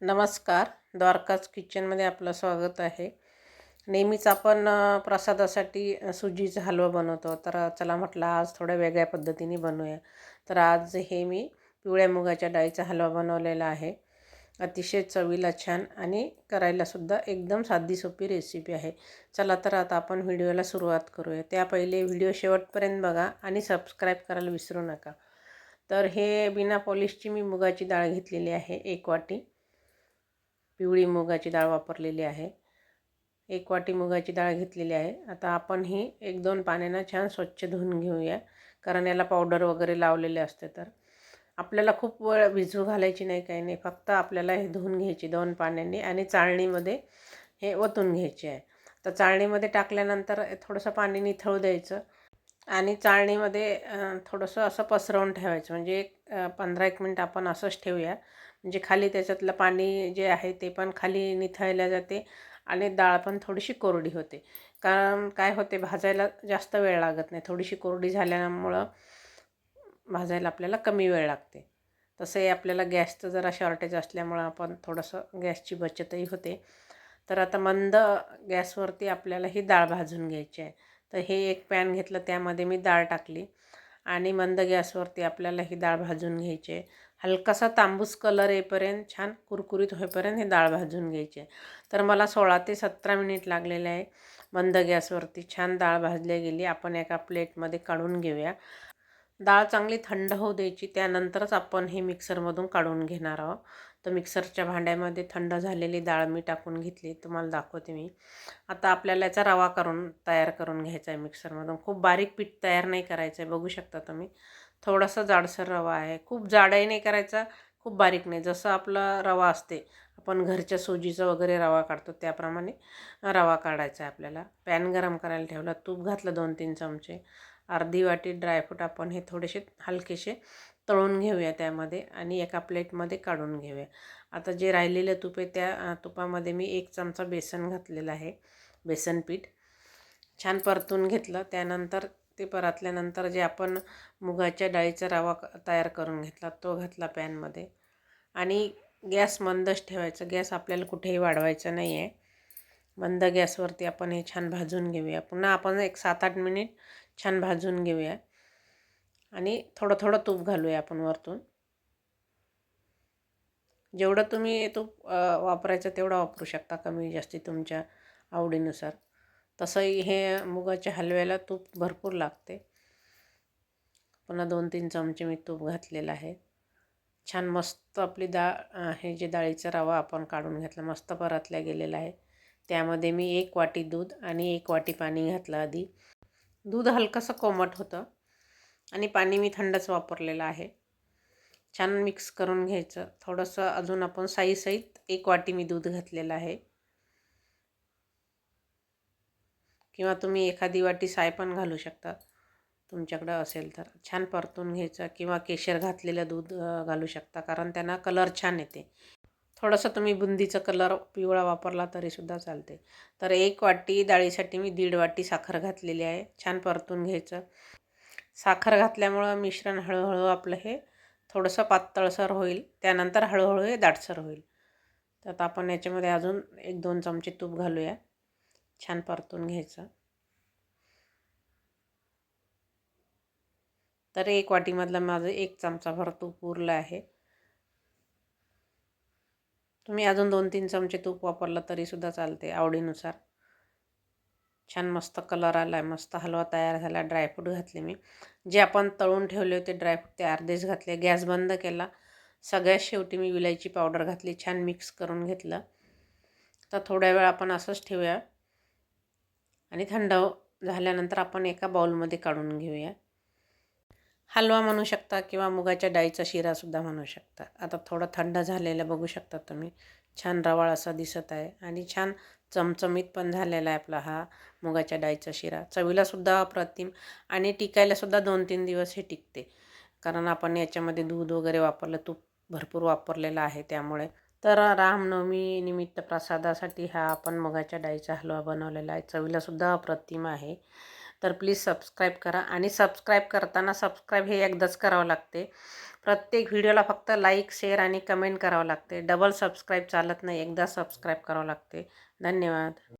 नमस्कार. द्वारकाज किचनमध्ये आपलं स्वागत आहे. नेहमीच आपण प्रसादासाठी सुजीचा हलवा बनवतो. तर चला म्हटलं आज थोड्या वेगळ्या पद्धतीने बनवूया. तर आज हे मी पिवळ्या मुगाच्या डाळीचा हलवा बनवलेला आहे. अतिशय चवीला छान आणि करायलासुद्धा एकदम साधी सोपी रेसिपी आहे. चला तर आता आपण व्हिडिओला सुरुवात करूया. त्या पहिले व्हिडिओ शेवटपर्यंत बघा आणि सबस्क्राईब करायला विसरू नका. तर हे बिना पॉलिशची मी मुगाची डाळ घेतलेली आहे. 1 वाटी पिवळी मुगाची डाळ वापरलेली आहे. 1 वाटी मुगाची डाळ घेतलेली आहे. आता आपण ही 1-2 पाण्यानं छान स्वच्छ धुवून घेऊया, कारण याला पावडर वगैरे लावलेले असते. तर आपल्याला खूप वेळ भिजू घालायची नाही, काही नाही. फक्त आपल्याला हे धुवून घ्यायची 2 पाण्याने आणि चाळणीमध्ये हे ओतून घ्यायचे आहे. तर चाळणीमध्ये टाकल्यानंतर थोडंसं पाणी निथळू द्यायचं आणि चाळणीमध्ये थोडंसं असं पसरवून ठेवायचं. म्हणजे 15-1 मिनिट आपण असंच ठेवूया. म्हणजे खाली त्याच्यातलं पाणी जे आहे ते पण खाली निथळल्या जाते आणि डाळ पण थोडीशी कोरडी होते. कारण काय होते, भाजायला जास्त वेळ लागत नाही. थोडीशी कोरडी झाल्यामुळं भाजायला आपल्याला कमी वेळ लागते. तसंही आपल्याला गॅसचं जरा शॉर्टेज असल्यामुळं आपण थोडंसं गॅसची बचतही होते. तर आता मंद गॅसवरती आपल्याला ही डाळ भाजून घ्यायची आहे. तर हे एक पॅन घेतलं, त्यामध्ये मी डाळ टाकली आणि मंद गॅसवरती आपल्याला ही डाळ भाजून घ्यायची आहे. हलकासा तांबूस कलर येईपर्यंत, छान कुरकुरीत होईपर्यंत ही डाळ भाजून घ्यायची आहे. तर मला 16 ते 17 मिनिट लागलेले आहे. मंद गॅसवरती छान डाळ भाजली गेली. आपण एका प्लेटमध्ये काढून घेऊया. डाळ चांगली थंड होऊ द्यायची, त्यानंतरच आपण हे मिक्सरमधून काढून घेणार आहोत. तर मिक्सरच्या भांड्यामध्ये थंड झालेली डाळ मी टाकून घेतली, तुम्हाला दाखवते मी. आता आपल्याला याचा रवा तयार करून घ्यायचा आहे मिक्सरमधून. खूप बारीक पीठ तयार नाही करायचं आहे, बघू शकता तुम्ही. थोडासा जाडसर रवा आहे. खूप जाडही नाही करायचा, खूप बारीक नाही. जसं आपला रवा असते, आपण घरच्या सुजीचा वगैरे रवा काढतो त्याप्रमाणे रवा काढायचा आहे आपल्याला. पॅन गरम करायला ठेवला, तूप घातलं 2-3 चमचे. अर्धी वाटी ड्रायफ्रूट आपण हे थोडेसे हलकेसे तळून घेऊया त्यामध्ये आणि एका प्लेटमध्ये काढून घेऊया. आता जे राहिलेलं तूप आहे त्या तुपामध्ये मी 1 चमचा बेसन घातलेलं आहे. बेसन पीठ छान परतून घेतलं. त्यानंतर ते परतल्यानंतर जे आपण मुगाच्या डाळीचा रवा तयार करून घेतला तो घातला पॅनमध्ये आणि गॅस मंदच ठेवायचा. गॅस आपल्याला कुठेही वाढवायचा नाही आहे. मंद गॅसवरती आपण हे छान भाजून घेऊया. पुन्हा आपण एक 7-8 मिनिट छान भाजून घेऊया आणि थोडं थोडं तूप घालूया आपण वरतून. जेवढं तुम्ही तूप वापरायचं तेवढं वापरू शकता, कमी जास्ती तुमच्या आवडीनुसार. तसंही हे मुगाच्या हलव्याला तूप भरपूर लागते. पुन्हा 2-3 चमचे मी तूप घातलेलं आहे. छान मस्त आपली डाळ, हे जे डाळीचा रवा आपण काढून घेतला मस्त परतल्या गेलेला आहे. त्यामध्ये मी 1 वाटी दूध आणि 1 वाटी पाणी घातलं आधी. दूध हलकंसं कोमट होतं आणि पाणी मी थंडच वापरलेलं आहे. छान मिक्स करून घ्यायचं. थोडंसं अजून आपण साईसहित 1 वाटी मी दूध घातलेलं आहे, किंवा तुम्ही एखादी वाटी साय पण घालू शकता तुमच्याकडं असेल तर. छान परतून घ्यायचं, किंवा केशर घातलेलं दूध घालू शकता, कारण त्यांना कलर छान येते. थोडंसं तुम्ही बुंदीचा कलर पिवळा वापरला तरीसुद्धा चालते. तर 1 वाटी डाळीसाठी मी 1.5 वाटी साखर घातलेली आहे. छान परतून घ्यायचं. साखर घातल्यामुळं मिश्रण हळूहळू आपलं हे थोडंसं पातळसर होईल, त्यानंतर हळूहळू हे दाटसर होईल. तर आता आपण याच्यामध्ये अजून 1-2 चमचे तूप घालूया. छान परतून घ्यायचं. तर 1 वाटीमधलं माझं 1 चमचाभर तूप उरलं आहे. तुम्ही अजून 2-3 चमचे तूप वापरलं तरीसुद्धा चालते, आवडीनुसार. छान मस्त कलर आला आहे, मस्त हलवा तयार झाला. ड्रायफ्रूट घातले मी, जे आपण तळून ठेवले होते ड्रायफ्रूट ते अर्धेच घातले. गॅस बंद केला. सगळ्यात शेवटी मी विलायची पावडर घातली. छान मिक्स करून घेतलं. तर थोड्या वेळ आपण असंच ठेवूया आणि थंड झाल्यानंतर आपण एका बाउलमध्ये काढून घेऊया. हलवा म्हणू शकता किंवा मुगाच्या डाळीचा शिरासुद्धा म्हणू शकता. आता थोडं थंड झालेलं बघू शकता तुम्ही. छान रवाळ असा दिसत आहे आणि छान चमचमीत पण झालेला आहे आपला हा मुगाच्या डाळीचा शिरा. चवीलासुद्धा अप्रतिम आणि टिकायलासुद्धा 2-3 दिवस हे टिकते, कारण आपण याच्यामध्ये दूध वगैरे वापरलं, तूप भरपूर वापरलेलं आहे त्यामुळे. तर रामनवमी निमित्त प्रसादासाठी हा आपण मुगाच्या डाळीचा हलवा बनवलेला आहे. चवीलासुद्धा अप्रतिम आहे. तर प्लीज सबस्क्राईब करा, आणि सबस्क्राईब करताना सबस्क्राईब हे एकदाच करावं लागते. प्रत्येक व्हिडिओला फक्त लाईक शेअर आणि कमेंट करावं लागते. डबल सबस्क्राईब चालत नाही, एकदा सबस्क्राईब करावं लागते. धन्यवाद.